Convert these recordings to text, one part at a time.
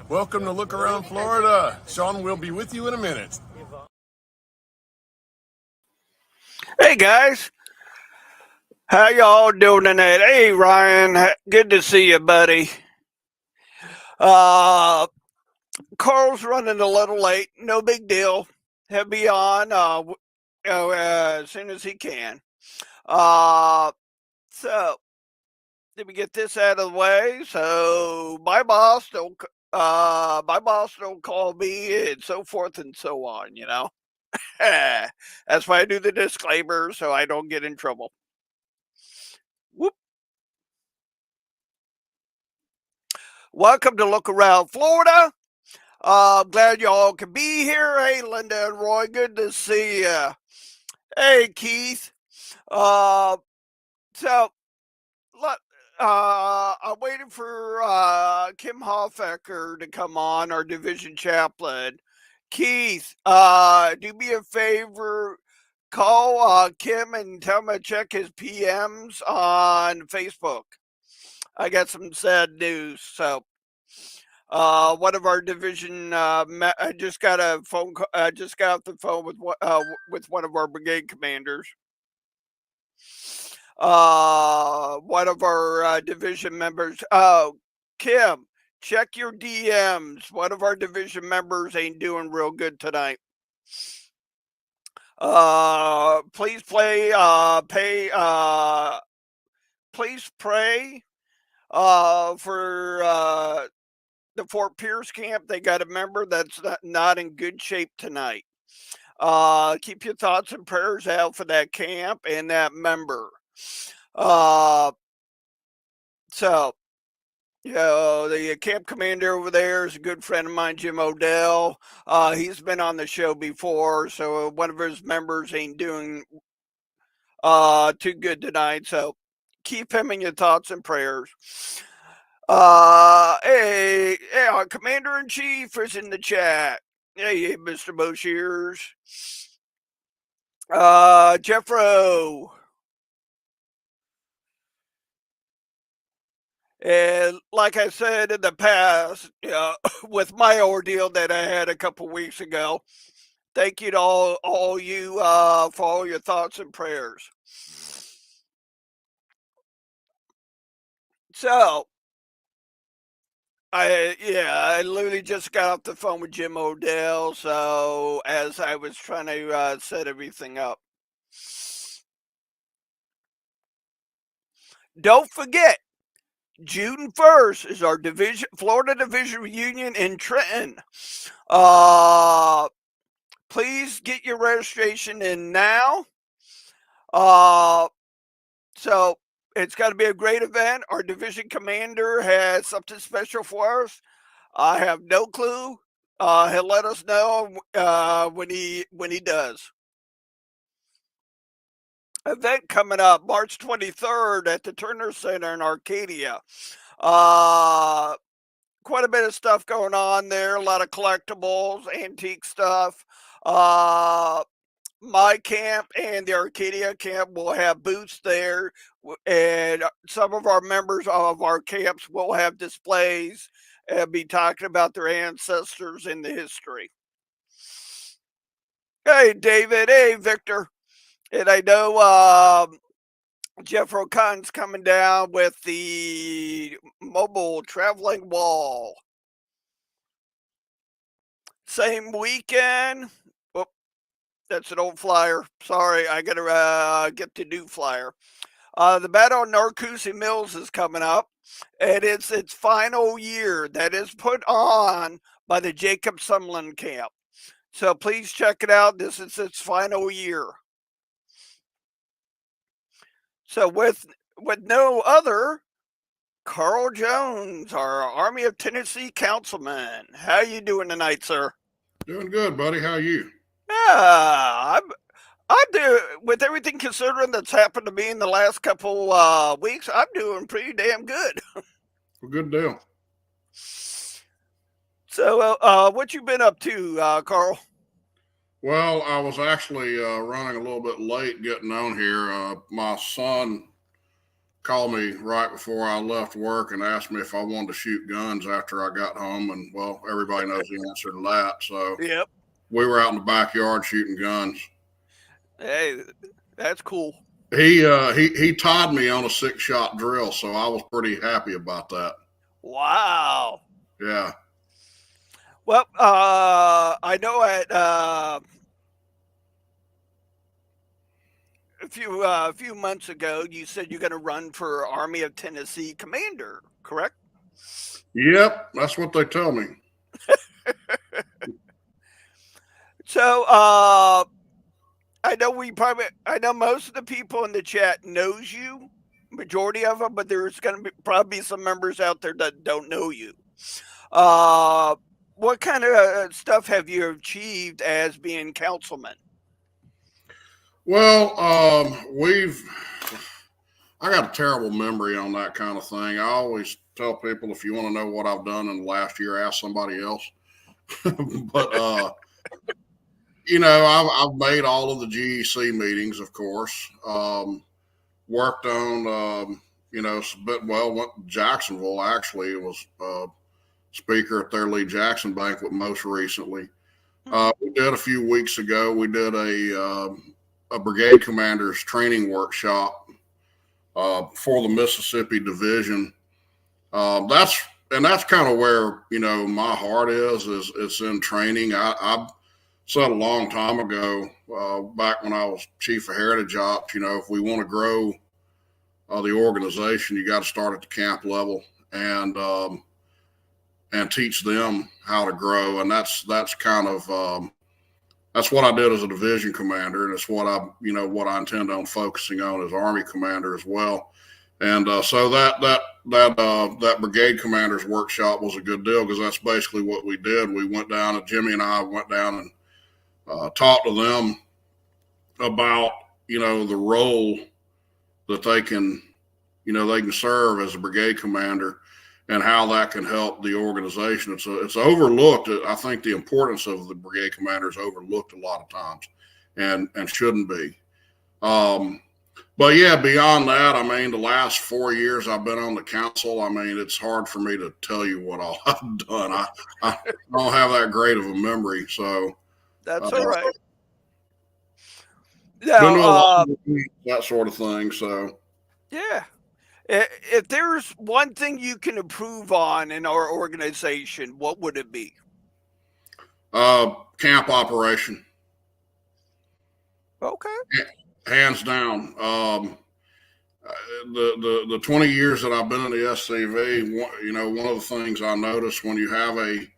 Welcome to Look Around Florida. Sean will be with you in a minute. Hey guys, how y'all doing tonight? Hey Ryan, good to see you, buddy. Uh, Carl's running a little late. No big deal. He'll be on as soon as he can. Uh, so let me get this out of the way. So my boss don't call me and so forth and so on. That's why I do the disclaimer so I don't get in trouble. Whoop. Welcome to Look Around Florida. I'm glad y'all can be here. Hey, Linda and Roy, good to see you. Hey, Keith. Uh, so, I'm waiting for Kim Hofecker to come on, our division chaplain. Keith, do me a favor, call Kim and tell him to check his PMs on Facebook. I got some sad news, so. One of our division, I just got a phone call. I just got off the phone with one of our brigade commanders. One of our division members. Kim, check your DMs. One of our division members ain't doing real good tonight. Please play. Please pray. For the Fort Pierce camp, they got a member that's not in good shape tonight. Keep your thoughts and prayers out for that camp and that member. So, the camp commander over there is a good friend of mine, Jim Odell. He's been on the show before, so one of his members ain't doing too good tonight. So, keep him in your thoughts and prayers. Our commander in chief is in the chat. Hey, Mr. Boshears. Jeffro. And like I said in the past, with my ordeal that I had a couple weeks ago, thank you to all you for all your thoughts and prayers. So, I literally just got off the phone with Jim Odell. So as I was trying to set everything up, don't forget June 1st is our Florida Division reunion in Trenton. Please get your registration in now. So it's got to be a great event. Our division commander has something special for us. I have no clue. He'll let us know when he does. Event coming up March 23rd at the Turner Center in Arcadia. Quite a bit of stuff going on there. A lot of collectibles, antique stuff. My camp and the Arcadia camp will have booths there, and some of our members of our camps will have displays and be talking about their ancestors and the history. Hey, David. Hey, Victor. And I know Jeff Rocon's coming down with the mobile traveling wall. Same weekend. Oh, that's an old flyer. Sorry, I gotta get the new flyer. The Battle of Narcoossee Mills is coming up, and it's its final year that is put on by the Jacob Sumlin camp. So please check it out. This is its final year. So with no other, Carl Jones, our Army of Tennessee councilman. How you doing tonight, sir? Doing good, buddy. How are you? Yeah, I do. With everything considering that's happened to me in the last couple weeks, I'm doing pretty damn good. Well, good deal. So, what you been up to, Carl? Well, I was actually running a little bit late getting on here. My son called me right before I left work and asked me if I wanted to shoot guns after I got home. And well, everybody knows the answer to that. So Yep. we were out in the backyard shooting guns. Hey, that's cool. He tied me on a 6-shot drill, so I was pretty happy about that. Wow. Yeah. Well, I know at a few months ago you said you're going to run for Army of Tennessee commander, correct? Yep, that's what they tell me. So, I know most of the people in the chat knows you, majority of them, but there's going to probably be some members out there that don't know you. What kind of stuff have you achieved as being councilman? Well, I got a terrible memory on that kind of thing. I always tell people, if you want to know what I've done in the last year, ask somebody else. But, you know, I've made all of the GEC meetings, of course. Worked on, you know, went to Jacksonville, actually. It was speaker at their Lee Jackson banquet most recently. We did a few weeks ago, we did a brigade commander's training workshop for the Mississippi Division. That's kind of where, you know, my heart is it's in training. I said a long time ago, back when I was chief of heritage ops, you know, if we want to grow the organization, you got to start at the camp level and teach them how to grow. And that's kind of, that's what I did as a division commander. And it's what I intend on focusing on as Army commander as well. And so that brigade commander's workshop was a good deal, because that's basically what we did. We went down, and Jimmy and I went down and talked to them about, you know, the role that they can serve as a brigade commander and how that can help the organization. It's overlooked. I think the importance of the brigade commander is overlooked a lot of times, and shouldn't be. But yeah, beyond that, I mean, the last 4 years I've been on the council, I mean, it's hard for me to tell you what all I've done. I don't have that great of a memory, so that's all right. Now, that sort of thing. So yeah. If there's one thing you can improve on in our organization, what would it be? Camp operation. Okay. Hands down. The 20 years that I've been in the SCV, you know, one of the things I noticed, when you have a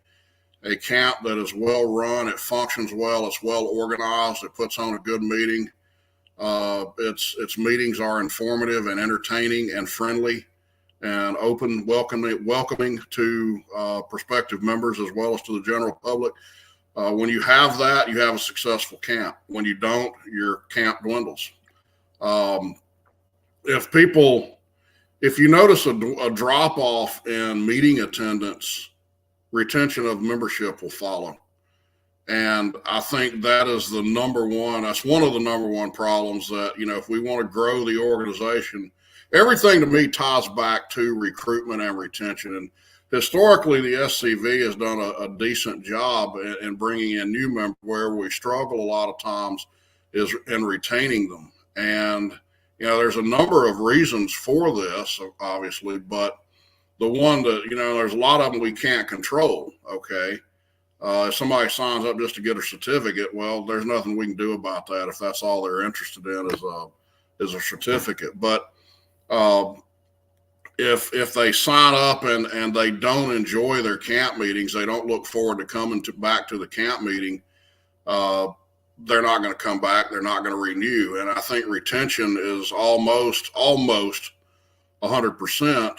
camp that is well run, it functions well, it's well organized, it puts on a good meeting. Its meetings are informative and entertaining and friendly and open, welcoming to prospective members as well as to the general public. When you have that, you have a successful camp. When you don't, your camp dwindles. If you notice a drop off in meeting attendance, retention of membership will follow. And I think that is that's one of the number one problems that, you know, if we want to grow the organization, everything to me ties back to recruitment and retention. And historically, the SCV has done a decent job in bringing in new members. Where we struggle a lot of times is in retaining them. And, you know, there's a number of reasons for this, obviously, but the one that, you know, there's a lot of them we can't control. Okay. If somebody signs up just to get a certificate, well, there's nothing we can do about that if that's all they're interested in is a certificate. But if they sign up and they don't enjoy their camp meetings, they don't look forward to coming back to the camp meeting, they're not going to come back. They're not going to renew. And I think retention is almost 100%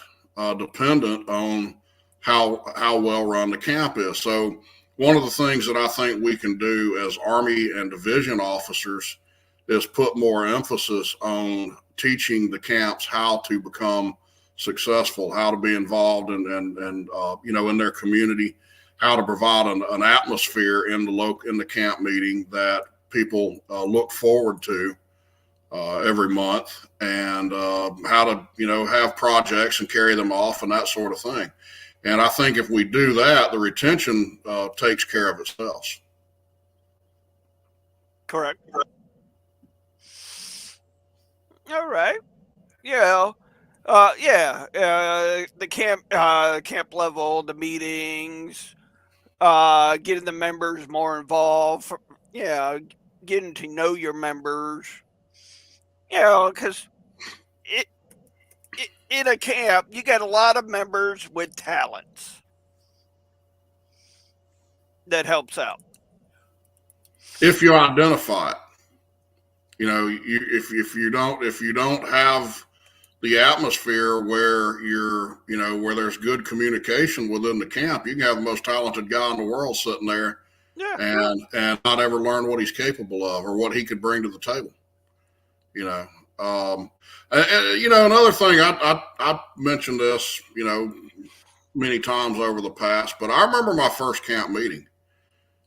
dependent on how well run the camp is. So one of the things that I think we can do as Army and division officers is put more emphasis on teaching the camps how to become successful, how to be involved and you know, in their community, how to provide an atmosphere in the camp meeting that people look forward to. every month, and how to, have projects and carry them off and that sort of thing. And I think if we do that, the retention takes care of itself. Correct. All right. Yeah. The camp level, the meetings, getting the members more involved. Yeah, getting to know your members. Because it, in a camp, you got a lot of members with talents that helps out. If you identify it, if you don't have the atmosphere where where there's good communication within the camp, you can have the most talented guy in the world sitting there, and not ever learn what he's capable of or what he could bring to the table. Another thing, I mentioned this, many times over the past, but I remember my first camp meeting,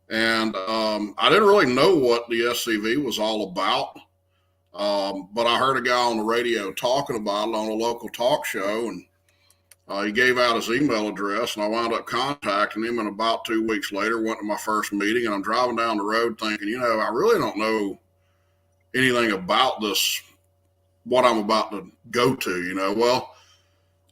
and I didn't really know what the SCV was all about. But I heard a guy on the radio talking about it on a local talk show, and he gave out his email address, and I wound up contacting him. And about 2 weeks later, went to my first meeting, and I'm driving down the road thinking, I really don't know anything about this, what I'm about to go to. Well,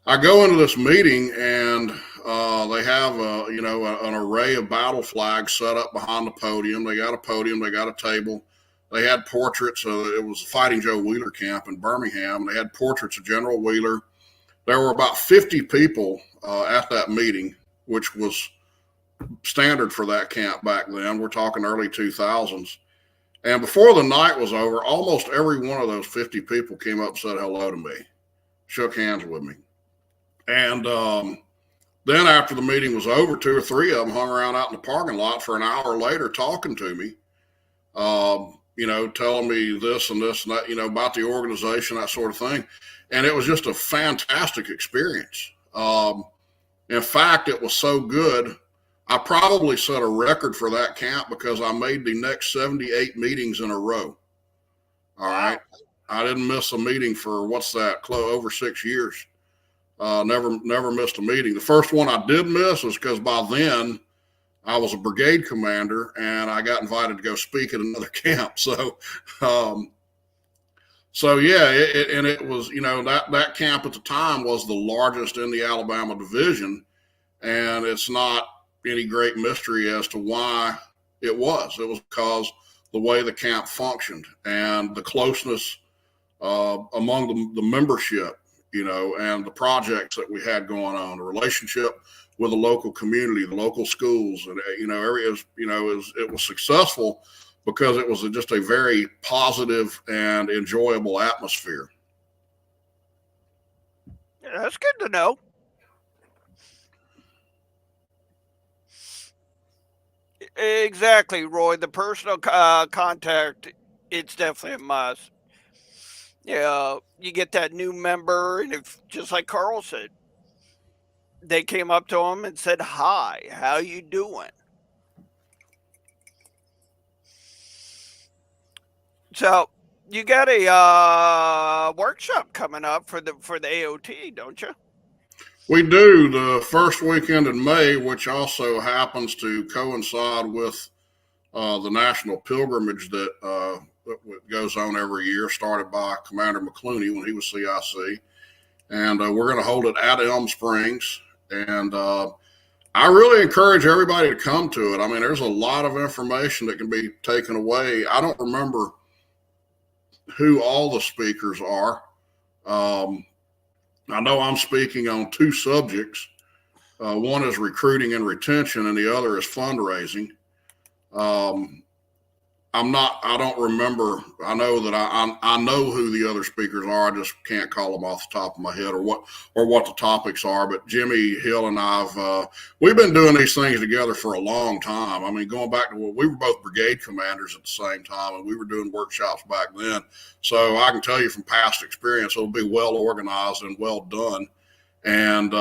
I go into this meeting, and they have an array of battle flags set up behind the podium. They got a podium, they got a table. They had portraits. It was Fighting Joe Wheeler camp in Birmingham. They had portraits of General Wheeler. There were about 50 people at that meeting, which was standard for that camp back then. We're talking early 2000s. And before the night was over, almost every one of those 50 people came up and said hello to me, shook hands with me. And then after the meeting was over, 2 or 3 of them hung around out in the parking lot for an hour later talking to me. Telling me this and this and that, about the organization, that sort of thing. And it was just a fantastic experience. In fact, it was so good, I probably set a record for that camp because I made the next 78 meetings in a row. All right. I didn't miss a meeting for over 6 years. Never missed a meeting. The first one I did miss was because by then, I was a brigade commander, and I got invited to go speak at another camp. So it was, that camp at the time was the largest in the Alabama division, and it's not any great mystery as to why it was. It was because the way the camp functioned and the closeness among the membership, and the projects that we had going on, the relationship with the local community, the local schools, and areas. It was successful because it was just a very positive and enjoyable atmosphere. Yeah, that's good to know. Exactly, Roy. The personal contact, it's definitely a must. Yeah, you get that new member, and if just like Carl said, they came up to him and said, "Hi, how you doing?" So you got a workshop coming up for the AOT, don't you? We do, the first weekend in May, which also happens to coincide with the national pilgrimage that goes on every year, started by Commander McClooney when he was CIC. And we're going to hold it at Elm Springs. And I really encourage everybody to come to it. I mean, there's a lot of information that can be taken away. I don't remember who all the speakers are. I know I'm speaking on 2 subjects. One is recruiting and retention, and the other is fundraising. I don't remember. I know that I know who the other speakers are. I just can't call them off the top of my head or what the topics are. But Jimmy Hill and we've been doing these things together for a long time. I mean, going back to we were both brigade commanders at the same time, and we were doing workshops back then. So I can tell you from past experience, it'll be well organized and well done. And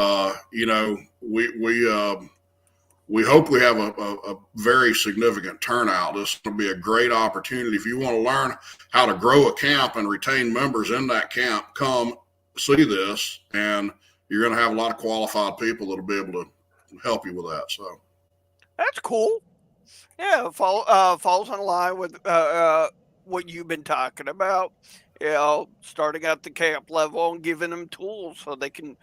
we hope we have a very significant turnout. This is going to be a great opportunity. If you want to learn how to grow a camp and retain members in that camp, come see this, and you're going to have a lot of qualified people that will be able to help you with that. So That's cool. Yeah, falls in line with what you've been talking about. You know, starting at the camp level and giving them tools so they can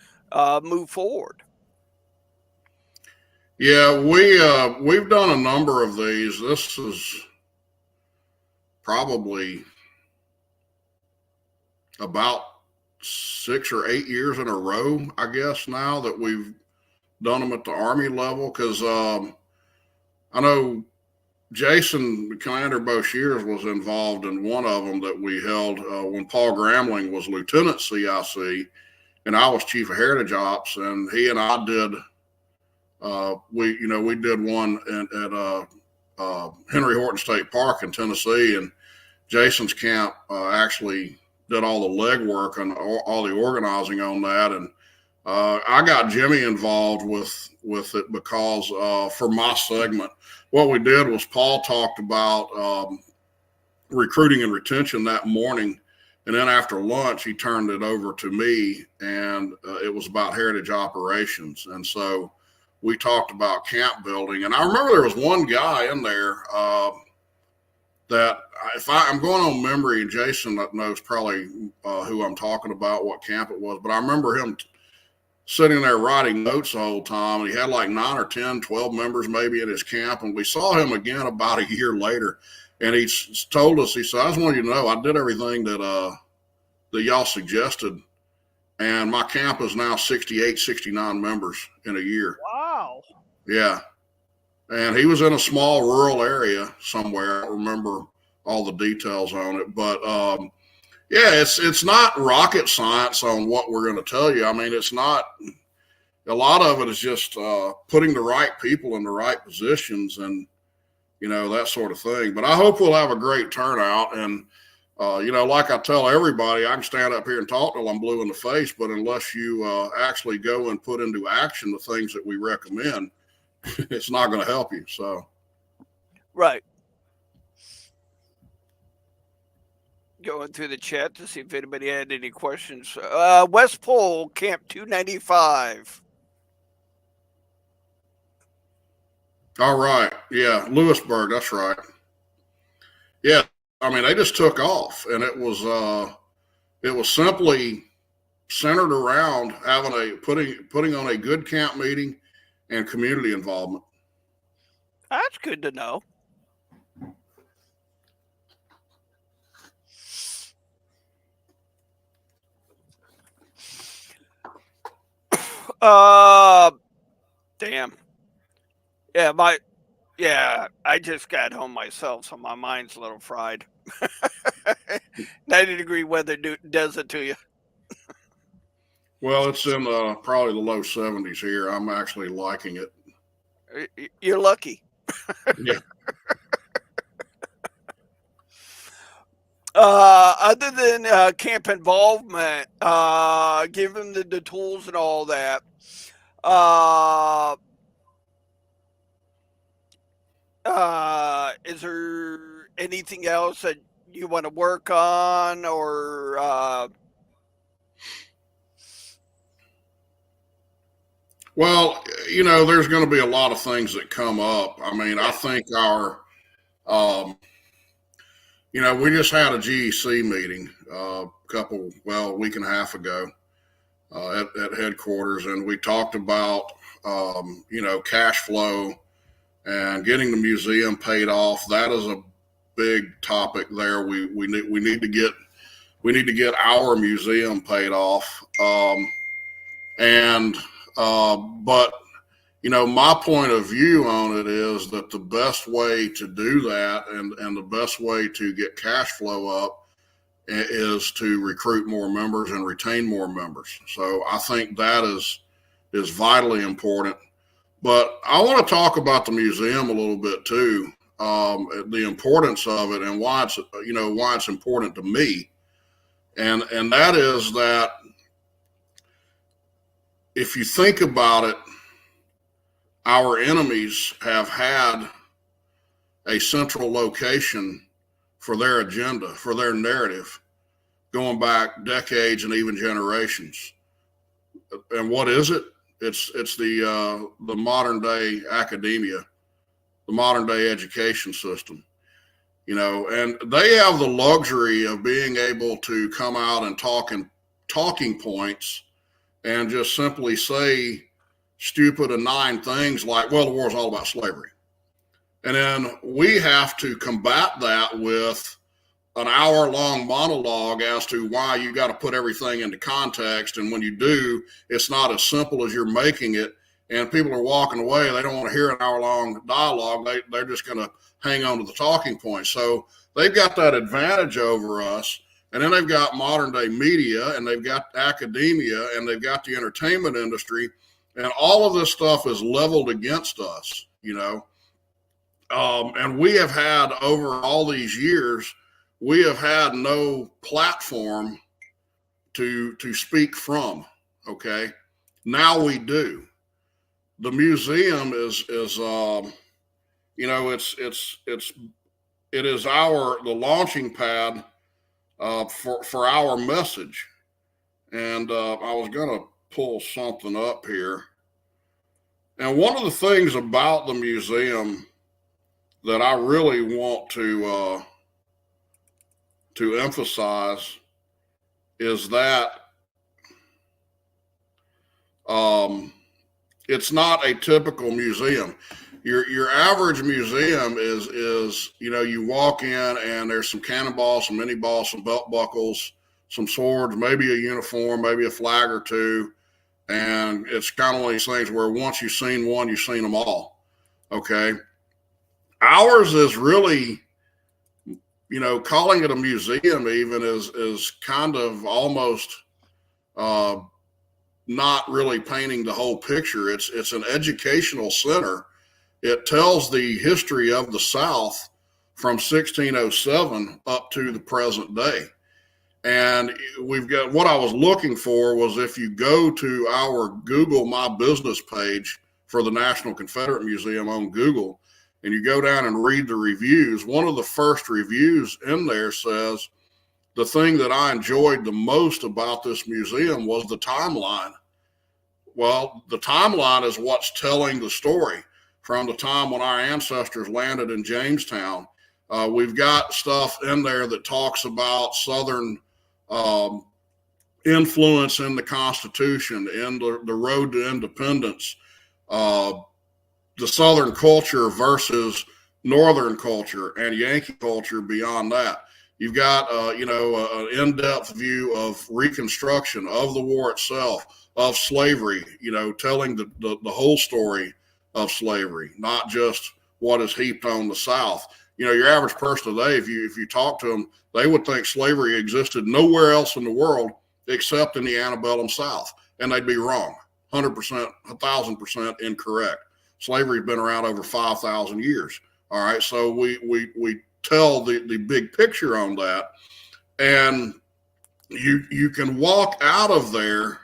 move forward. yeah, we've done a number of these. This is probably about 6 or 8 years in a row, I guess, now that we've done them at the Army level. Because I know Jason, Commander Boshears, was involved in one of them that we held when Paul Gramling was Lieutenant CIC, and I was Chief of Heritage Ops, and he and I did. We did one at Henry Horton State Park in Tennessee, and Jason's camp actually did all the legwork and all the organizing on that, and I got Jimmy involved with it because for my segment, what we did was Paul talked about recruiting and retention that morning, and then after lunch he turned it over to me, and it was about heritage operations, and so we talked about camp building. And I remember there was one guy in there that if I'm going on memory, and Jason knows probably who I'm talking about, what camp it was, but I remember him sitting there writing notes the whole time. And he had like 9 or 10, 12 members maybe at his camp. And we saw him again about a year later. And he told us, he said, I just want you to know I did everything that y'all suggested. And my camp is now 68, 69 members in a year. Wow. Yeah. And he was in a small rural area somewhere. I don't remember all the details on it, but yeah, it's not rocket science on what we're going to tell you. I mean, it's not. A lot of it is just putting the right people in the right positions, and that sort of thing. But I hope we'll have a great turnout. And like I tell everybody, I can stand up here and talk till I'm blue in the face, but unless you actually go and put into action the things that we recommend, it's not going to help you. So, right. Going through the chat to see if anybody had any questions. West Pole, Camp 295. All right. Yeah. Lewisburg. That's right. Yeah. I mean, they just took off, and it was simply centered around having putting on a good camp meeting and community involvement. That's good to know. Damn. Yeah, I just got home myself, so my mind's a little fried. 90-degree weather does it to you. Well, it's in probably the low 70s here. I'm actually liking it. You're lucky. Yeah. Other than camp involvement, giving the tools and all that, is there anything else that you want to work on, or Well, there's going to be a lot of things that come up. I mean, I think our we just had a GEC meeting a week and a half ago at headquarters, and we talked about, cash flow and getting the museum paid off. That is a big topic there. We need to get our museum paid off. But my point of view on it is that the best way to do that and the best way to get cash flow up is to recruit more members and retain more members. So I think that is vitally important. But I want to talk about the museum a little bit too, the importance of it and why it's important to me. And that is that if you think about it, our enemies have had a central location for their agenda, for their narrative, going back decades and even generations. And what is it? It's the modern day academia, the modern day education system, you know, and they have the luxury of being able to come out and talk in talking points and just simply say stupid and nine things like, well, the war is all about slavery. And then we have to combat that with an hour-long monologue as to why you got to put everything into context. And when you do, it's not as simple as you're making it. And people are walking away. They don't want to hear an hour-long dialogue. They're just going to hang on to the talking points. So they've got that advantage over us. And then they've got modern-day media, and they've got academia, and they've got the entertainment industry. And all of this stuff is leveled against us, you know. And we have had, over all these years, we have had no platform to speak from. Okay, now we do. The museum is you know, it is the launching pad for our message. And I was gonna pull something up here. And one of the things about the museum that I really want to emphasize is that it's not a typical museum. Your average museum is, you know, you walk in and there's some cannonballs, some mini balls, some belt buckles, some swords, maybe a uniform, maybe a flag or two. And it's kind of one of these things where once you've seen one, you've seen them all. Okay. Ours is really, you know, calling it a museum even is kind of almost not really painting the whole picture. It's an educational center. It tells the history of the South from 1607 up to the present day. And we've got, what I was looking for was, if you go to our Google My Business page for the National Confederate Museum on Google, and you go down and read the reviews, one of the first reviews in there says, the thing that I enjoyed the most about this museum was the timeline. Well, the timeline is what's telling the story from the time when our ancestors landed in Jamestown. We've got stuff in there that talks about Southern influence in the Constitution, in the road to independence, the Southern culture versus Northern culture and Yankee culture beyond that. You've got, you know, an in-depth view of Reconstruction, of the war itself, of slavery, you know, telling the whole story of slavery, not just what is heaped on the South. You know, your average person today, if you talk to them, they would think slavery existed nowhere else in the world except in the antebellum South, and they'd be wrong, 100%, 1,000% incorrect. Slavery's been around over 5,000 years. All right, so we tell the big picture on that, and you can walk out of there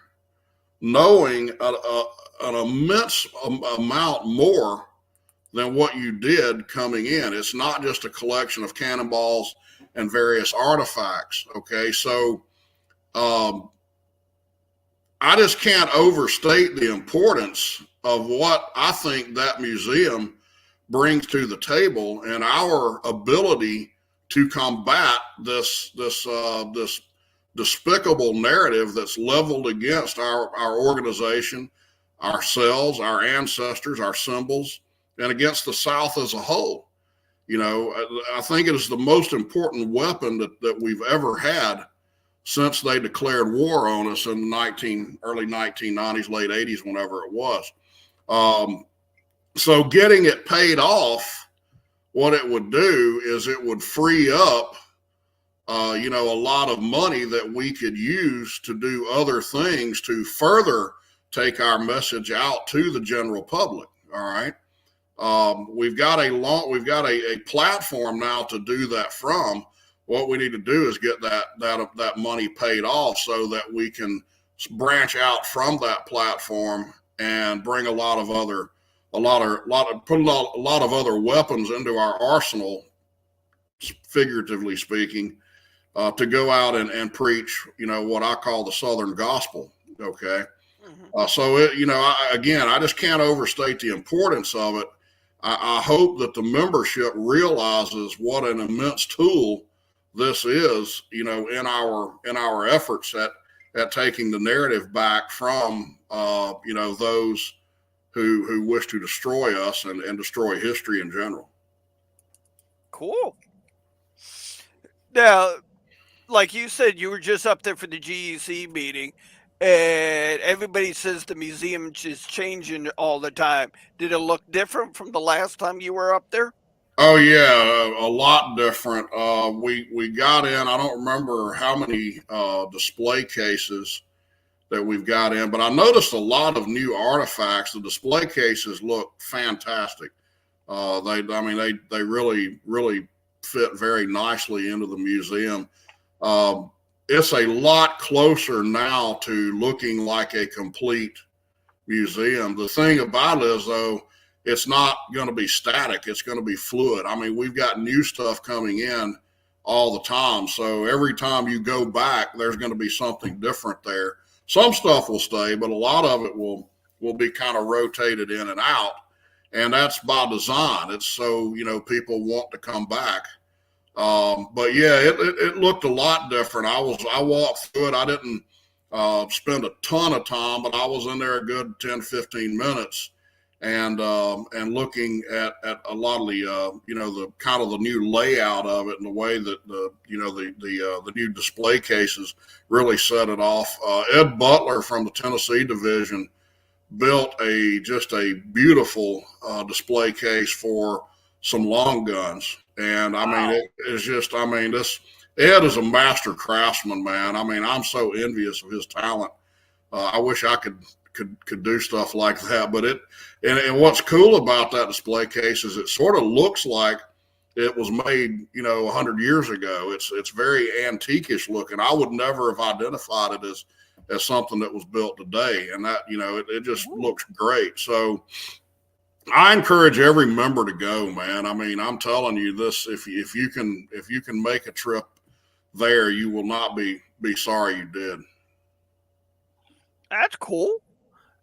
knowing an immense amount more than what you did coming in. It's not just a collection of cannonballs and various artifacts. Okay, so I just can't overstate the importance of what I think that museum brings to the table, and our ability to combat this despicable narrative that's leveled against our organization, ourselves, our ancestors, our symbols, and against the South as a whole. You know, I think it is the most important weapon that we've ever had since they declared war on us in the early 1990s, late 80s, whenever it was. So getting it paid off, what it would do is it would free up, you know, a lot of money that we could use to do other things to further take our message out to the general public. All right. We've got a platform now to do that from. What we need to do is get that money paid off so that we can branch out from that platform and bring a lot of other put a lot of other weapons into our arsenal, figuratively speaking, to go out and preach, what I call the Southern gospel. Okay. So I just can't overstate the importance of it. I hope that the membership realizes what an immense tool this is, in our efforts at taking the narrative back from, those who wish to destroy us and destroy history in general. Cool. Now, like you said, you were just up there for the GEC meeting, and everybody says the museum is changing all the time. Did it look different from the last time you were up there? Oh yeah, a lot different. We got in. I don't remember how many display cases that we've got in, but I noticed a lot of new artifacts. The display cases look fantastic. They really fit very nicely into the museum. It's a lot closer now to looking like a complete museum. The thing about it is, though, it's not going to be static. It's going to be fluid. I mean, we've got new stuff coming in all the time. So every time you go back, there's going to be something different there. Some stuff will stay, but a lot of it will be kind of rotated in and out. And that's by design. It's so, people want to come back. But yeah, it looked a lot different. I walked through it. I didn't spend a ton of time, but I was in there a good 10, 15 minutes and looking at a lot of the, the kind of the new layout of it and the way that the new display cases really set it off. Ed Butler from the Tennessee division built just a beautiful display case for some long guns. And I mean, this Ed is a master craftsman, man. I mean, I'm so envious of his talent. I wish I could do stuff like that. But and what's cool about that display case is it sort of looks like it was made, 100 years ago. It's very antique-ish looking. I would never have identified it as something that was built today. And that, it just looks great. So I encourage every member to go, man. I mean, I'm telling you this, if you can make a trip there, you will not be sorry you did. That's cool.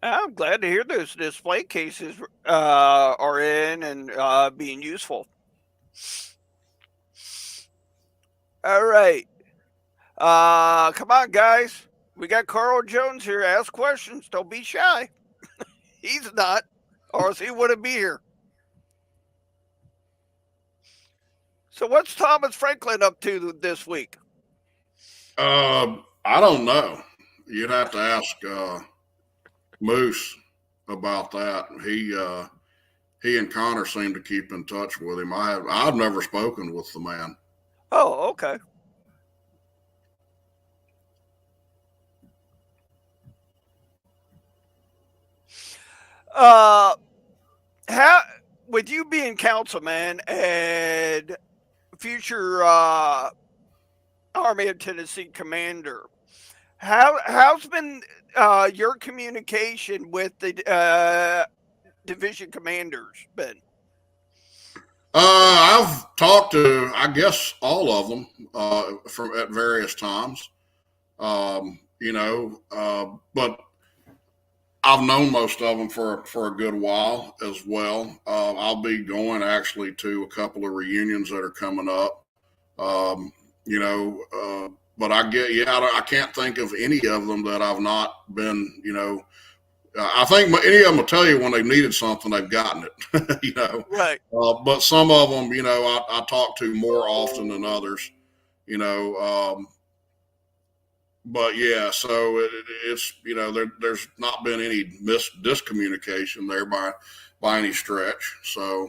I'm glad to hear those display cases are in and being useful. All right. Come on, guys. We got Carl Jones here. Ask questions. Don't be shy. He's not, or else he wouldn't be here. So what's Thomas Franklin up to this week? I don't know. You'd have to ask Moose about that. He and Connor seem to keep in touch with him. I've never spoken with the man. Oh, okay. How, with you being councilman and future Army of Tennessee commander, how's been your communication with the division commanders been? I've talked to, I guess, all of them at various times. But I've known most of them for a good while as well. I'll be going actually to a couple of reunions that are coming up. But I can't think of any of them that I've not been, I think any of them will tell you when they've needed something, they've gotten it, Right. But some of them, I talk to more often than others, but yeah, so it's, there's not been any discommunication there by any stretch. So.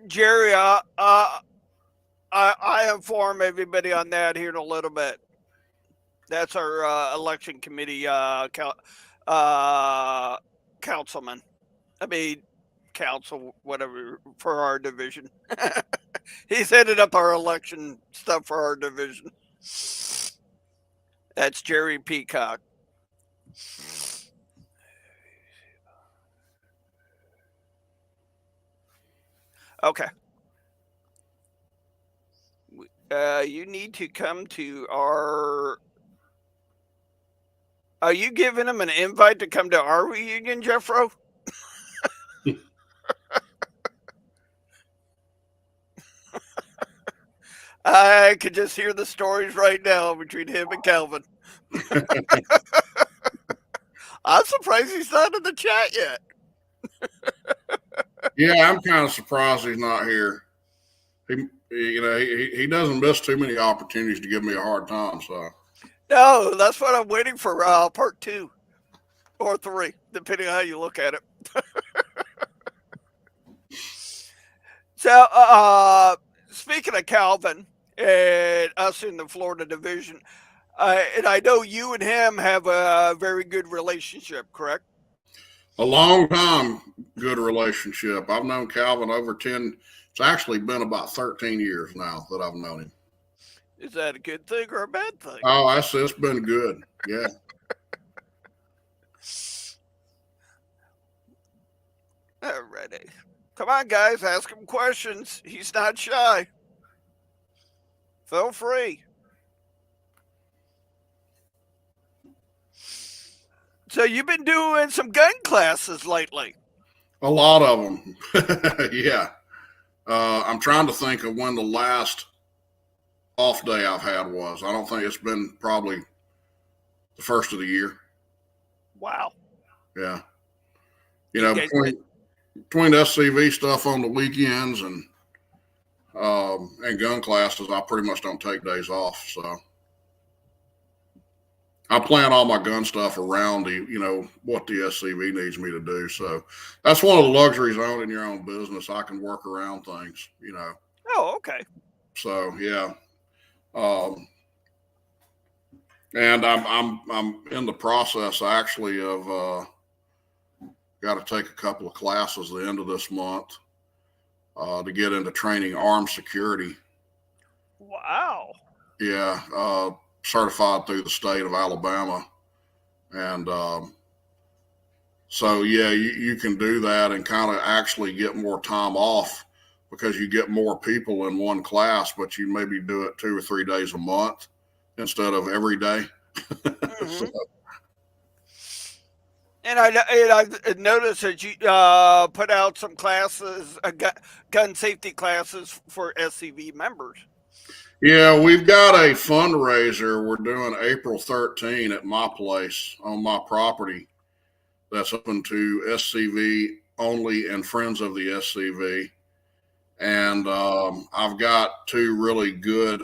Jerry, I inform everybody on that here in a little bit. That's our election committee councilman. I mean, council, whatever, for our division. He's headed up our election stuff for our division. That's Jerry Peacock. Okay. You need to come to our. Are you giving him an invite to come to our reunion, Jeffro? I could just hear the stories right now between him and Calvin. I'm surprised he's not in the chat yet. Yeah, I'm kind of surprised he's not here. He doesn't miss too many opportunities to give me a hard time. So No, that's what I'm waiting for. Part 2 or 3, depending on how you look at it. So, speaking of Calvin and us in the Florida division, and I know you and him have a very good relationship, correct? a long time, good relationship. I've known Calvin over 10. It's actually been about 13 years now that I've known him. Is that a good thing or a bad thing? Oh, it's been good. Yeah. Alrighty. Come on, guys, ask him questions. He's not shy. Feel free. So you've been doing some gun classes lately. A lot of them. Yeah. I'm trying to think of when the last off day I've had was. I don't think it's been probably the first of the year. Wow. Yeah. Between SCV stuff on the weekends and gun classes, I pretty much don't take days off. So I plan all my gun stuff around what the SCV needs me to do. So that's one of the luxuries of owning your own business. I can work around things, Oh, okay. So yeah. And I'm in the process actually of got to take a couple of classes at the end of this month to get into training armed security. Wow. Yeah, certified through the state of Alabama. And so, yeah, you can do that and kind of actually get more time off because you get more people in one class, but you maybe do it 2 or 3 days a month instead of every day. Mm-hmm. So, and I've noticed that you put out some classes, gun safety classes for SCV members. yeah, we've got a fundraiser we're doing April 13 at my place on my property that's open to SCV only and friends of the SCV. And I've got 2 really good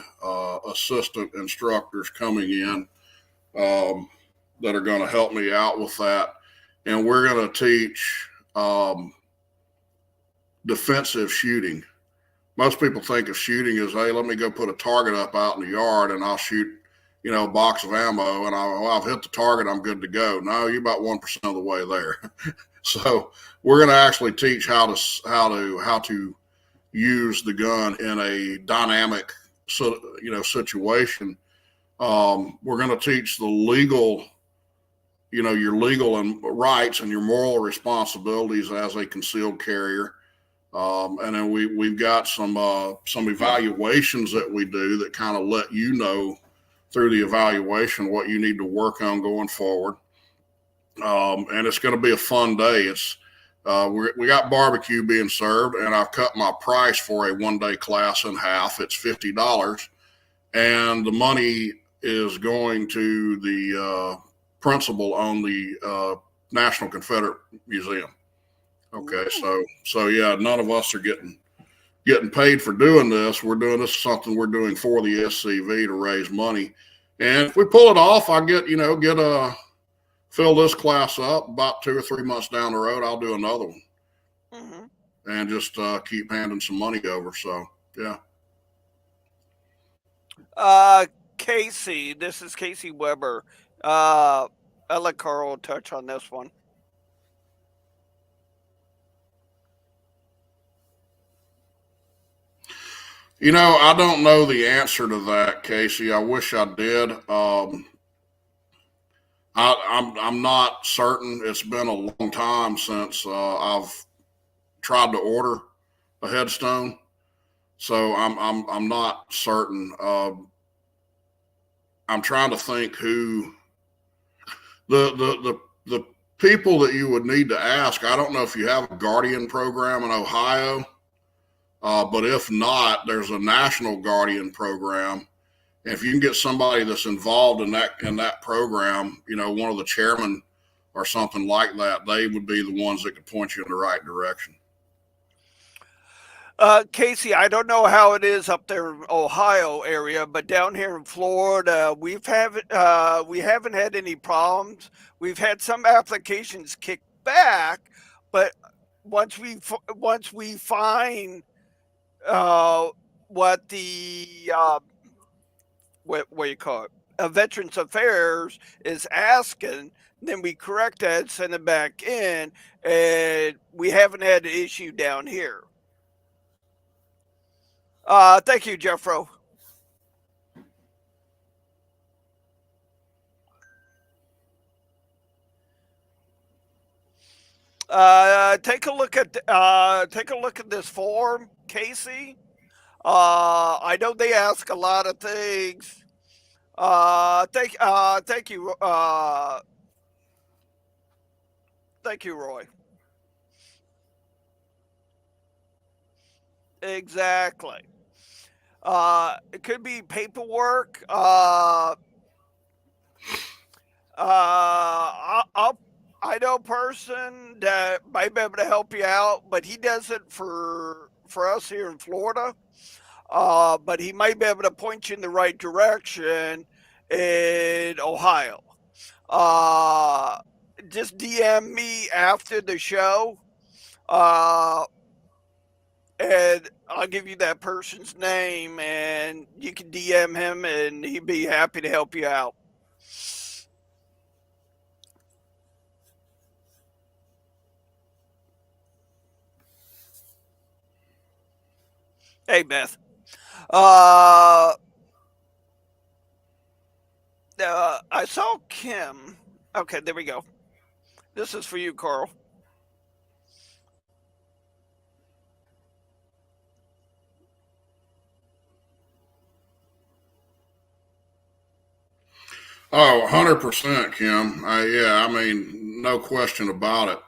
assistant instructors coming in that are going to help me out with that. And we're going to teach defensive shooting. Most people think of shooting as, hey, let me go put a target up out in the yard and I'll shoot, a box of ammo and I've hit the target, I'm good to go. No, you're about 1% of the way there. So we're going to actually teach how to use the gun in a dynamic, situation. We're going to teach the legal, your legal and rights and your moral responsibilities as a concealed carrier. And then we've got some evaluations that we do that kind of let you know through the evaluation what you need to work on going forward. And it's going to be a fun day. It's we got barbecue being served, and I've cut my price for a 1-day class in half. It's $50, and the money is going to the principal on the National Confederate Museum. Okay, so yeah, none of us are getting paid for doing this. We're doing this something we're doing for the SCV to raise money, and if we pull it off, I fill this class up. About 2 or 3 months down the road, I'll do another one, and just keep handing some money over. So yeah. Casey, this is Casey Weber. I'll let Carl touch on this one. I don't know the answer to that, Casey. I wish I did. I'm not certain. It's been a long time since I've tried to order a headstone, so I'm not certain. I'm trying to think who the people that you would need to ask. I don't know if you have a Guardian program in Ohio, but if not, there's a national Guardian program. And if you can get somebody that's involved in that program, one of the chairmen or something like that, they would be the ones that could point you in the right direction. Casey, I don't know how it is up there in Ohio area, but down here in Florida, we haven't had any problems. We've had some applications kicked back, but once we find what the what you call it, Veterans Affairs is asking, then we correct that, send it back in, and we haven't had an issue down here. Thank you, Jeffro. Take a look at this form, Casey. I know they ask a lot of things. Thank you, Roy. Exactly. It could be paperwork. I know a person that might be able to help you out, but he does it for us here in Florida. But he might be able to point you in the right direction in Ohio. Just DM me after the show, and I'll give you that person's name, and you can DM him, and he'd be happy to help you out. Hey, Beth. I saw Kim. Okay, there we go. This is for you, Carl. Oh, 100%, Kim. Yeah, I mean, no question about it.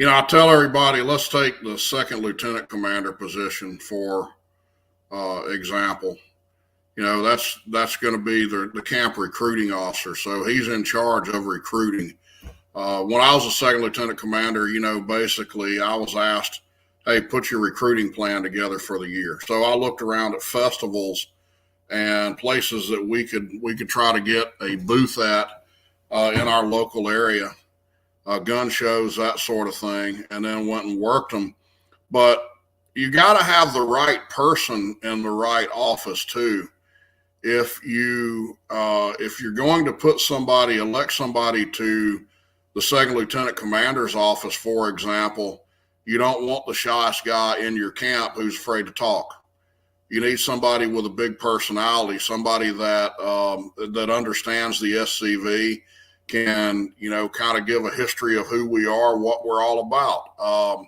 I tell everybody, let's take the second lieutenant commander position for example. That's going to be the camp recruiting officer. So he's in charge of recruiting. When I was a second lieutenant commander, basically I was asked, hey, put your recruiting plan together for the year. So I looked around at festivals and places that we could try to get a booth at in our local area, gun shows, that sort of thing, and then went and worked them. But you got to have the right person in the right office too. If you're going to elect somebody to the second lieutenant commander's office, for example, you don't want the shyest guy in your camp who's afraid to talk. You need somebody with a big personality, somebody that that understands the SCV, can kind of give a history of who we are, what we're all about.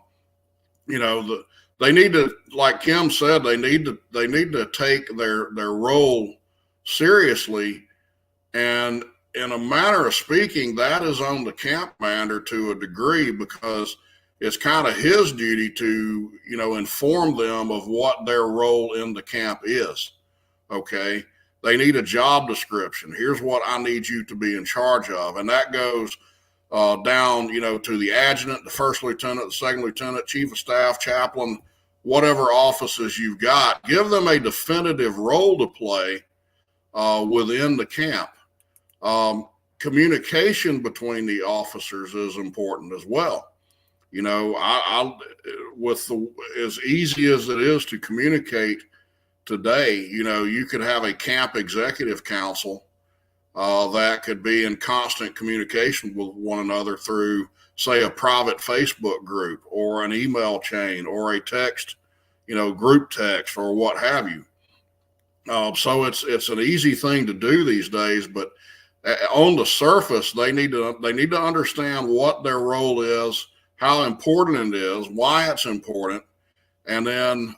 They need to, like Kim said, they need to take their role seriously, and in a manner of speaking, that is on the camp commander to a degree, because it's kind of his duty to, inform them of what their role in the camp is. Okay. They need a job description. Here's what I need you to be in charge of. And that goes down, to the adjutant, the first lieutenant, the second lieutenant, chief of staff, chaplain, whatever offices you've got. Give them a definitive role to play within the camp. Communication between the officers is important as well. As easy as it is to communicate today, you could have a camp executive council that could be in constant communication with one another through, say, a private Facebook group or an email chain or a text, group text or what have you. So it's an easy thing to do these days, but On the surface, they need to understand what their role is, how important it is, why it's important, and then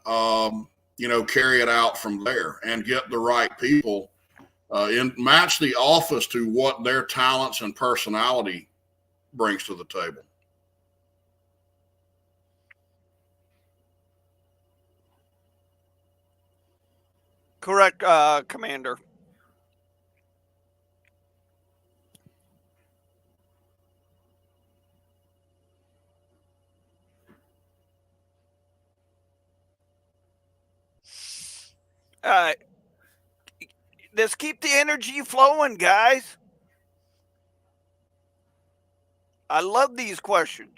carry it out from there and get the right people and match the office to what their talents and personality brings to the table. Correct, Commander. Uh, let's keep the energy flowing, guys. I love these questions.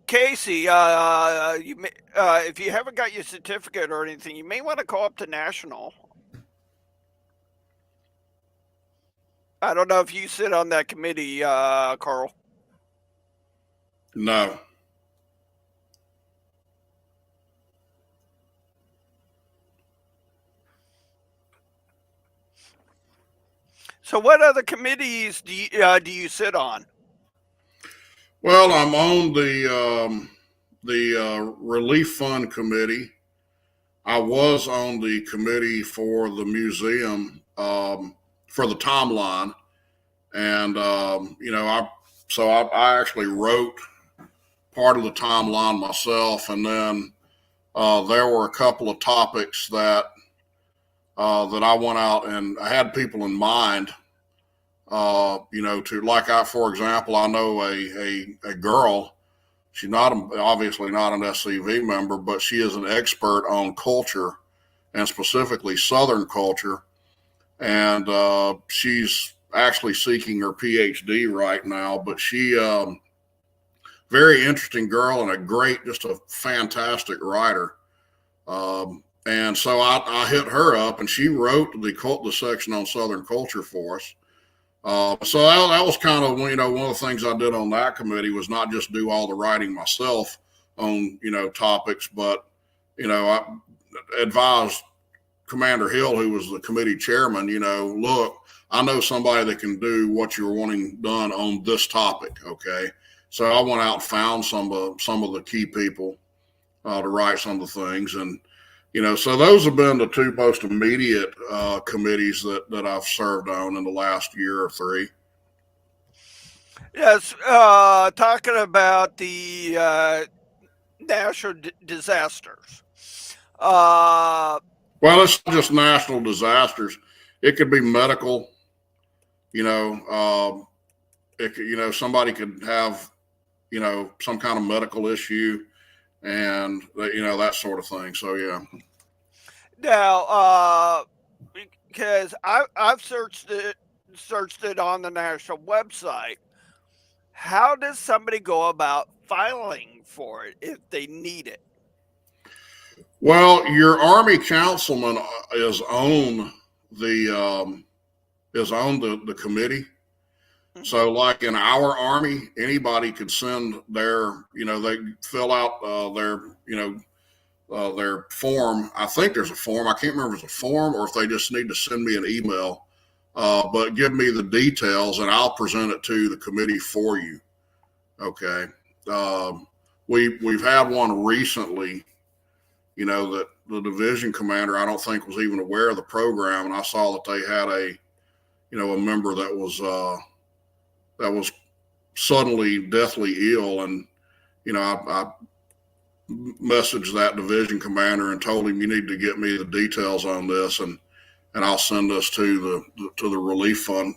Casey, if you haven't got your certificate or anything, you may want to call up to National. I don't know if you sit on that committee, Carl. No. So, what other committees do you sit on? Well, I'm on the relief fund committee. I was on the committee for the museum for the timeline, and I actually wrote part of the timeline myself, and then there were a couple of topics that I went out and I had people in mind. For example, I know a girl. She's obviously not an SCV member, but she is an expert on culture and specifically Southern culture. And she's actually seeking her PhD right now, but she, very interesting girl and just a fantastic writer. And so I hit her up and she wrote the section on Southern culture for us. So that was kind of, one of the things I did on that committee was not just do all the writing myself on, topics, but, I advised Commander Hill, who was the committee chairman, look, I know somebody that can do what you're wanting done on this topic. Okay. So I went out and found some of the key people to write some of the things. And, so those have been the two most immediate committees that I've served on in the last year or three. Yes, talking about the natural disasters. Well, it's not just national disasters. It could be medical. Somebody could have, some kind of medical issue, and that sort of thing. So yeah. Now, because I've searched it on the national website. How does somebody go about filing for it if they need it? Well, your Army councilman is on the committee. So like in our Army, anybody could send their, they fill out their form. I think there's a form. I can't remember if it's a form or if they just need to send me an email, but give me the details and I'll present it to the committee for you. Okay. We've had one recently, that the division commander, I don't think was even aware of the program. And I saw that they had a member that was suddenly deathly ill. And, I messaged that division commander and told him, you need to get me the details on this and I'll send this to the relief fund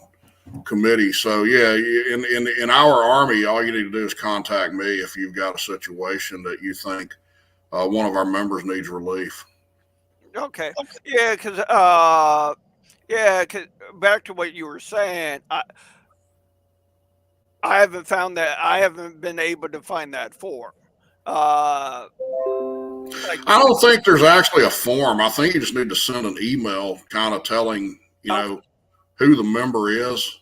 committee. So yeah, in our Army, all you need to do is contact me if you've got a situation that you think one of our members needs relief. Okay. Yeah, because back to what you were saying, I haven't found that. I haven't been able to find that form. I don't think there's actually a form. I think you just need to send an email kind of telling, who the member is,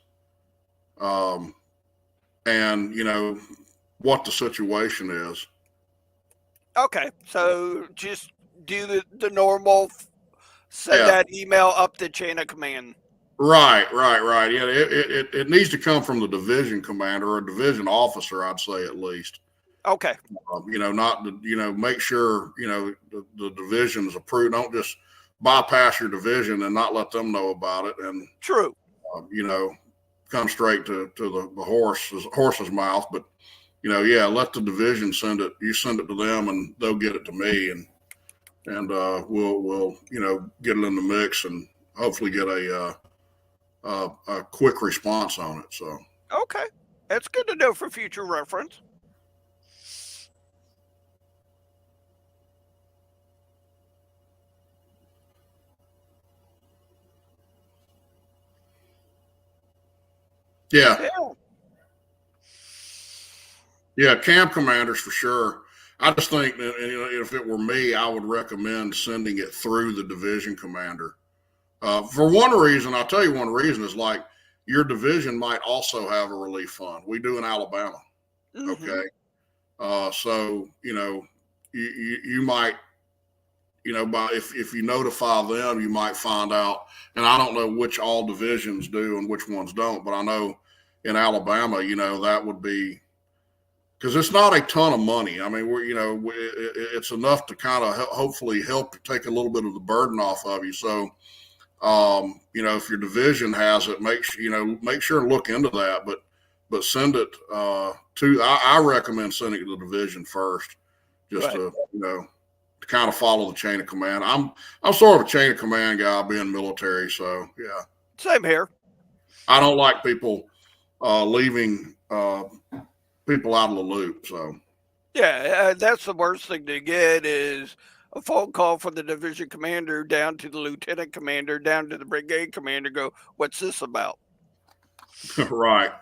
and, what the situation is. Okay, so just do the normal, send Yeah. that email up the chain of command. Right. Yeah, it needs to come from the division commander or a division officer, I'd say at least. Okay, Not make sure the division is approved. Don't just bypass your division and not let them know about it, and true. come straight to the horse's mouth. But yeah, let the division send it. You send it to them, and they'll get it to me, and we'll get it in the mix and hopefully get a quick response on it. So Okay, that's good to know for future reference. yeah, Yeah. yeah, camp commanders for sure. I just think that if it were me, I would recommend sending it through the division commander. For one reason, I'll tell you one reason is like your division might also have a relief fund. We do in Alabama. Mm-hmm. Okay. So, you might, if you notify them, you might find out. And I don't know which all divisions do and which ones don't, but I know in Alabama, that would be, because it's not a ton of money. I mean, it's enough to kind of hopefully help take a little bit of the burden off of you. So, if your division has it, make sure and look into that. But send it to. I recommend sending it to the division first, just Right. to kind of follow the chain of command. I'm sort of a chain of command guy, being military. So yeah, Same here. I don't like people leaving people out of the loop. So Yeah, that's the worst thing to get is a phone call from the division commander down to the lieutenant commander, down to the brigade commander. Go, what's this about? right.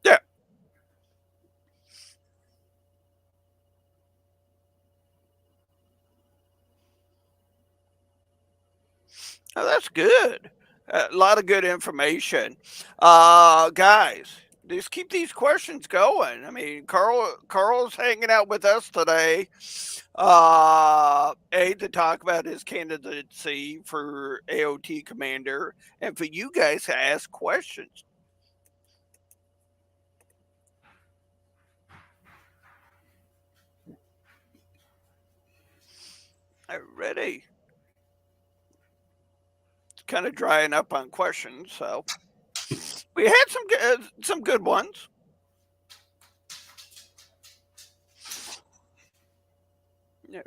Yeah. Oh, that's good. A lot of good information. Guys, just keep these questions going. I mean, Carl's hanging out with us today. To talk about his candidacy for AOT commander, and for you guys to ask questions. Already. It's kind of drying up on questions, so we had some good ones.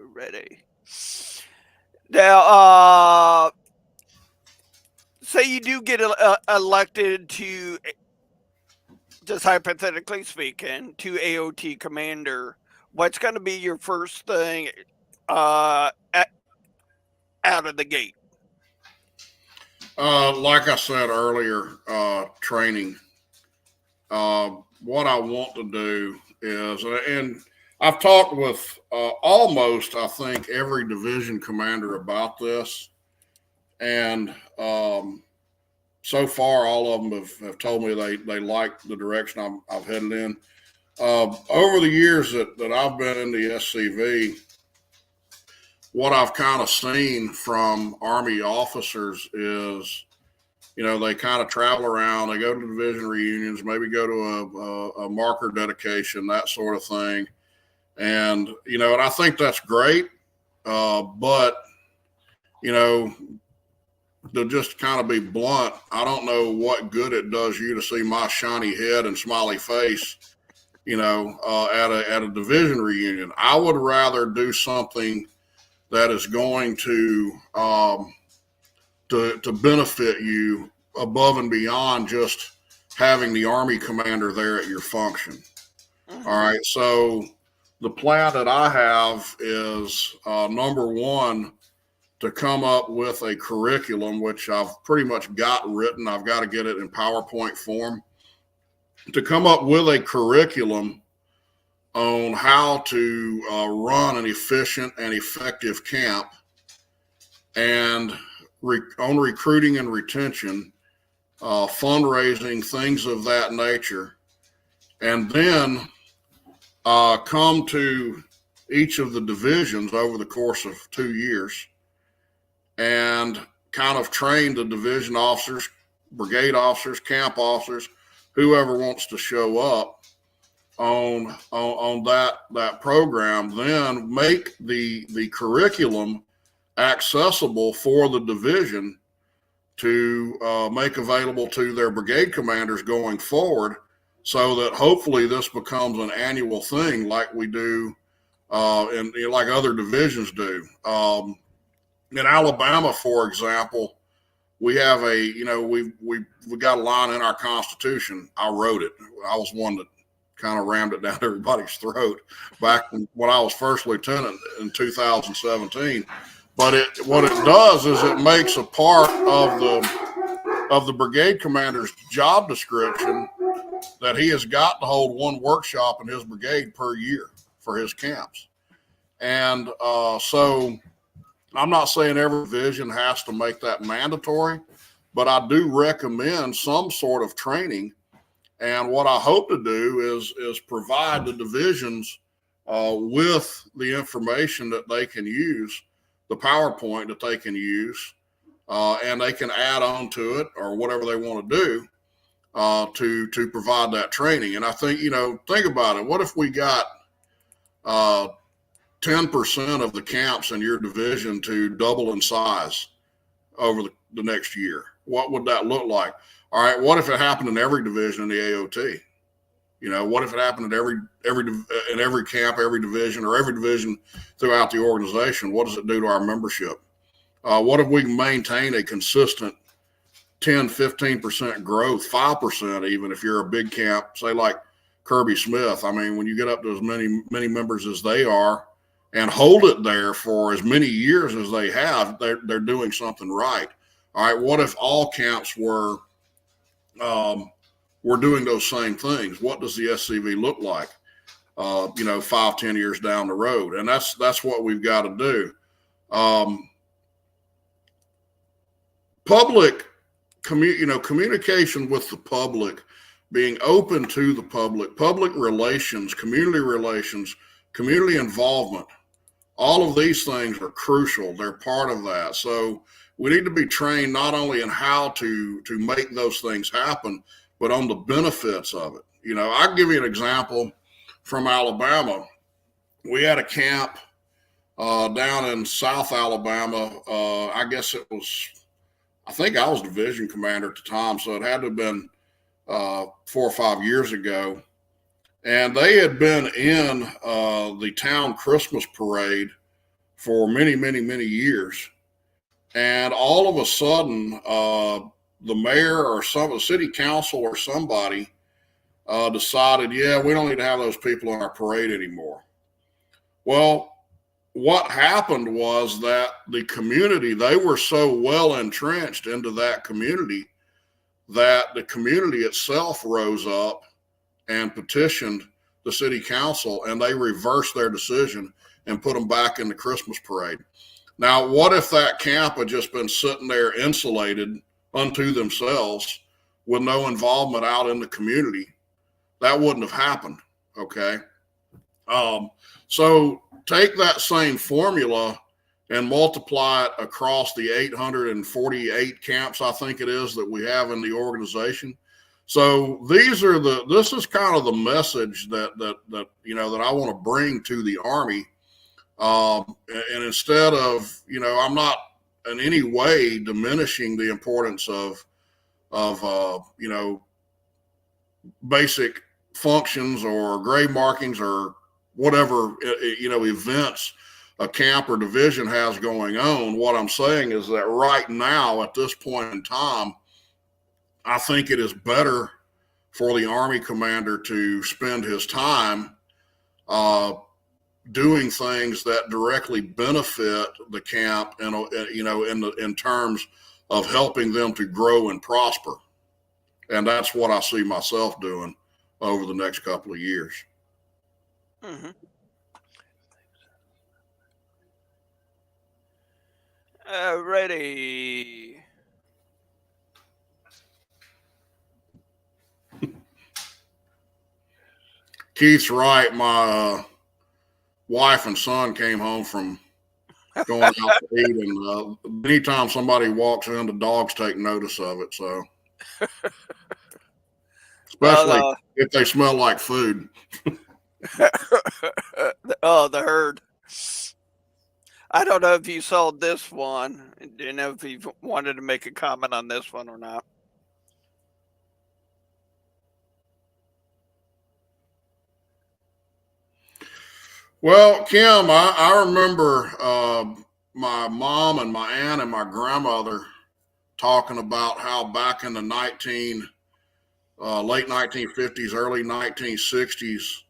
Already. Now, say you do get elected to, just hypothetically speaking, to AOT commander. What's going to be your first thing out of the gate? Like I said earlier, training. What I want to do is, and I've talked with almost, I think, every division commander about this, and so far, all of them have told me they like the direction I've headed in. Over the years that I've been in the SCV, what I've kind of seen from Army officers is, they kind of travel around, they go to division reunions, maybe go to a marker dedication, that sort of thing. And, and I think that's great. But, to just kind of be blunt, I don't know what good it does you to see my shiny head and smiley face, at a division reunion. I would rather do something that is going to benefit you above and beyond just having the Army commander there at your function. Mhm. All right. So the plan that I have is number one, to come up with a curriculum, which I've pretty much got written. I've got to get it in PowerPoint form, to come up with a curriculum on how to run an efficient and effective camp, and on recruiting and retention, fundraising, things of that nature. And then come to each of the divisions over the course of 2 years and kind of train the division officers, brigade officers, camp officers, whoever wants to show up on that program, then make the curriculum accessible for the division to make available to their brigade commanders going forward, so that hopefully this becomes an annual thing like we do and like other divisions do. In Alabama, for example, we have we got a line in our Constitution. I wrote it. I was one that kind of rammed it down everybody's throat back when I was first lieutenant in 2017. But what it does is it makes a part of the brigade commander's job description that he has got to hold one workshop in his brigade per year for his camps. And so I'm not saying every division has to make that mandatory, but I do recommend some sort of training. And what I hope to do is provide the divisions with the information that they can use, the PowerPoint that they can use, and they can add on to it or whatever they want to do to provide that training. And I think, think about it. What if we got 10% of the camps in your division to double in size over the next year? What would that look like? All right, what if it happened in every division in the AOT? What if it happened in every camp, every division, or every division throughout the organization? What does it do to our membership? What if we can maintain a consistent 10, 15% growth, 5% even if you're a big camp, say like Kirby Smith? I mean, when you get up to as many members as they are and hold it there for as many years as they have, they're doing something right. All right, what if all camps were doing those same things? What does the SCV look like, 5-10 years down the road? And that's what we've got to do. Public communication with the public, being open to the public relations, community involvement, all of these things are crucial. They're part of that. So we need to be trained not only in how to make those things happen, but on the benefits of it. I'll give you an example from Alabama. We had a camp down in South Alabama. I think I was division commander at the time, so it had to have been 4 or 5 years ago. And they had been in the town Christmas parade for many, many, many years. And all of a sudden, the mayor or the city council or somebody decided, we don't need to have those people on our parade anymore. Well, what happened was that the community, they were so well entrenched into that community that the community itself rose up and petitioned the city council, and they reversed their decision and put them back in the Christmas parade. Now, what if that camp had just been sitting there insulated unto themselves with no involvement out in the community? That wouldn't have happened, okay? So take that same formula and multiply it across the 848 camps, I think it is, that we have in the organization. So this is kind of the message that I want to bring to the Army. And instead of, I'm not in any way diminishing the importance of basic functions or grade markings or whatever, events a camp or division has going on. What I'm saying is that right now, at this point in time, I think it is better for the Army commander to spend his time doing things that directly benefit the camp and in terms of helping them to grow and prosper. And that's what I see myself doing over the next couple of years. Mm-hmm. Ready. Keith's right. My wife and son came home from going out to eat, and anytime somebody walks in, the dogs take notice of it. So, especially if they smell like food. Oh, the herd. I don't know if you saw this one. Do you know if you wanted to make a comment on this one or not? Well, Kim, I remember my mom and my aunt and my grandmother talking about how back in the late 1950s, early 1960s,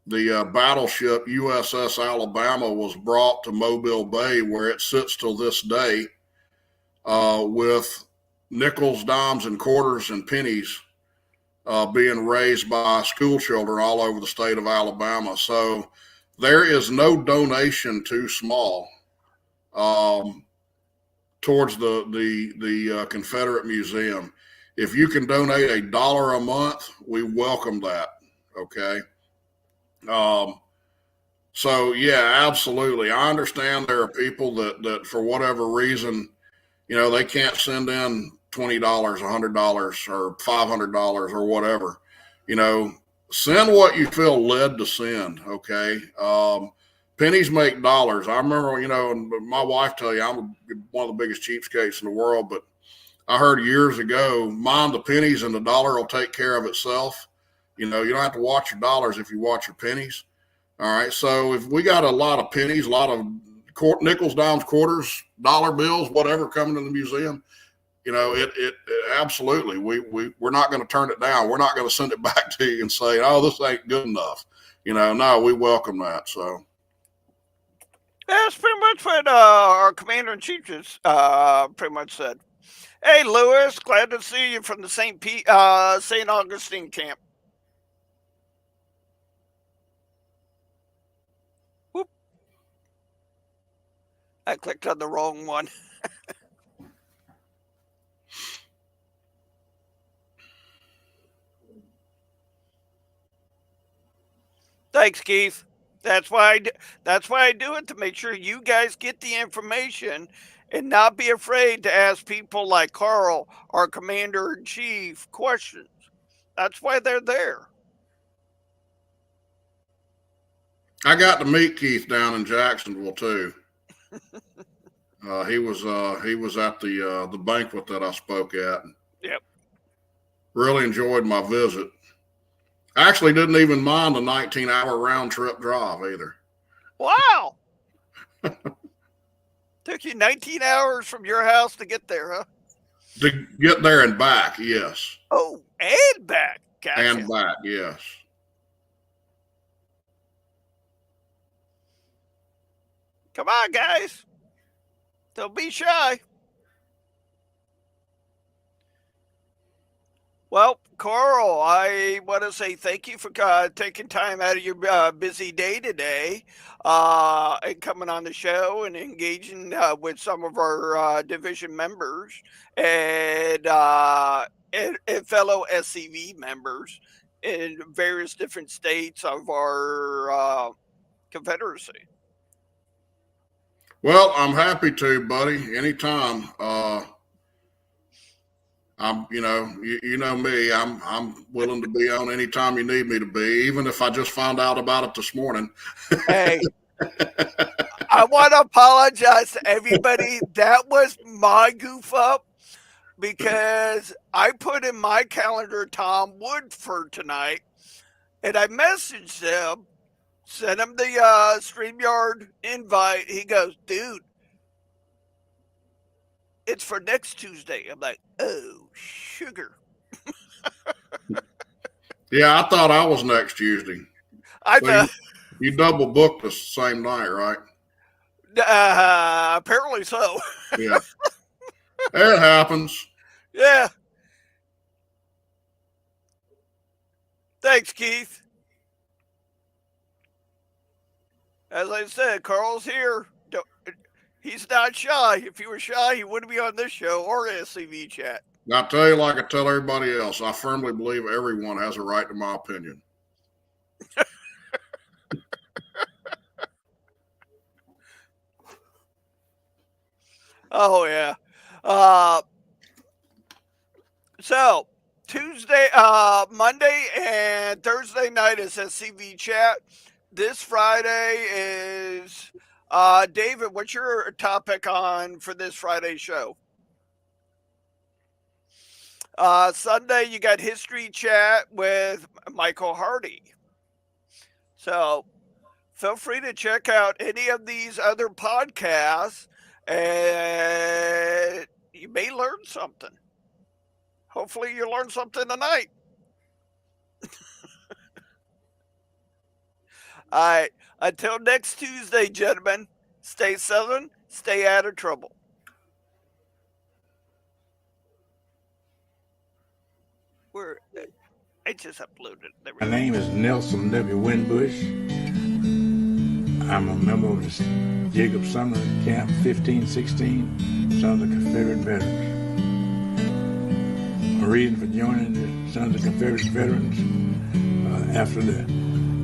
the battleship USS Alabama was brought to Mobile Bay, where it sits till this day, with nickels, dimes, and quarters and pennies being raised by school children all over the state of Alabama. So there is no donation too small towards the Confederate Museum. If you can donate $1 a month, we welcome that. Okay. So yeah, absolutely. I understand there are people that for whatever reason, they can't send in $20, $100, or $500 or whatever. Send what you feel led to send. Okay. Pennies make dollars. I remember, my wife tell you I'm one of the biggest cheapskates in the world, but I heard years ago, mind the pennies and the dollar will take care of itself. You don't have to watch your dollars if you watch your pennies. All right. So if we got a lot of pennies, a lot of nickels, dimes, quarters, dollar bills, whatever coming to the museum, it absolutely, we're not going to turn it down. We're not going to send it back to you and say, oh, this ain't good enough. No, we welcome that. So. That's pretty much what our commander-in-chief just pretty much said. Hey, Lewis, glad to see you from the St. Augustine camp. Whoop. I clicked on the wrong one. Thanks, Keith. That's why I do it, to make sure you guys get the information and not be afraid to ask people like Carl, our commander-in-chief, questions. That's why they're there. I got to meet Keith down in Jacksonville too. He was at the banquet that I spoke at. Yep. Really enjoyed my visit. Actually didn't even mind the 19-hour round trip drive either. Wow. Took you 19 hours from your house to get there, huh? To get there and back, yes. Oh, and back. Gotcha. And back, yes. Come on, guys. Don't be shy. Well, Carl, I want to say thank you for taking time out of your busy day today and coming on the show and engaging with some of our division members and fellow SCV members in various different states of our Confederacy. Well, I'm happy to, buddy. Anytime. I'm, you know me. I'm willing to be on anytime you need me to be, even if I just found out about it this morning. Hey, I want to apologize to everybody. That was my goof up, because I put in my calendar Tom Woodford tonight, and I messaged him, sent him the StreamYard invite. He goes, dude, it's for next Tuesday. I'm like, oh, sugar. Yeah, I thought I was next Tuesday. I thought you double booked the same night, right? Apparently so. Yeah. It happens. Yeah. Thanks, Keith. As I said, Carl's here. He's not shy. If he were shy, he wouldn't be on this show or SCV chat. I tell you, like I tell everybody else, I firmly believe everyone has a right to my opinion. Oh yeah. So Tuesday, Monday, and Thursday night is SCV chat. This Friday is David. What's your topic on for this Friday show? Sunday, you got history chat with Michael Hardy. So feel free to check out any of these other podcasts, and you may learn something. Hopefully, you learn something tonight. All right. Until next Tuesday, gentlemen, stay Southern, stay out of trouble. I just uploaded. My name is Nelson W. Winbush. I'm a member of the Jacob Sumner Camp 1516 Sons of Confederate Veterans. My reason for joining the Sons of Confederate Veterans after the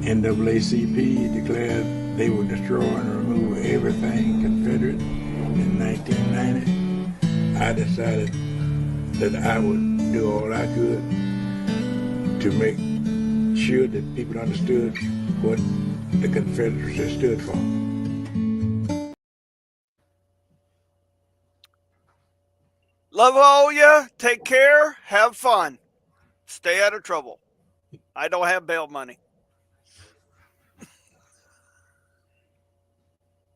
NAACP declared they would destroy and remove everything Confederate in 1990, I decided that I would do all I could to make sure that people understood what the Confederacy stood for. Love all ya. Take care. Have fun. Stay out of trouble. I don't have bail money.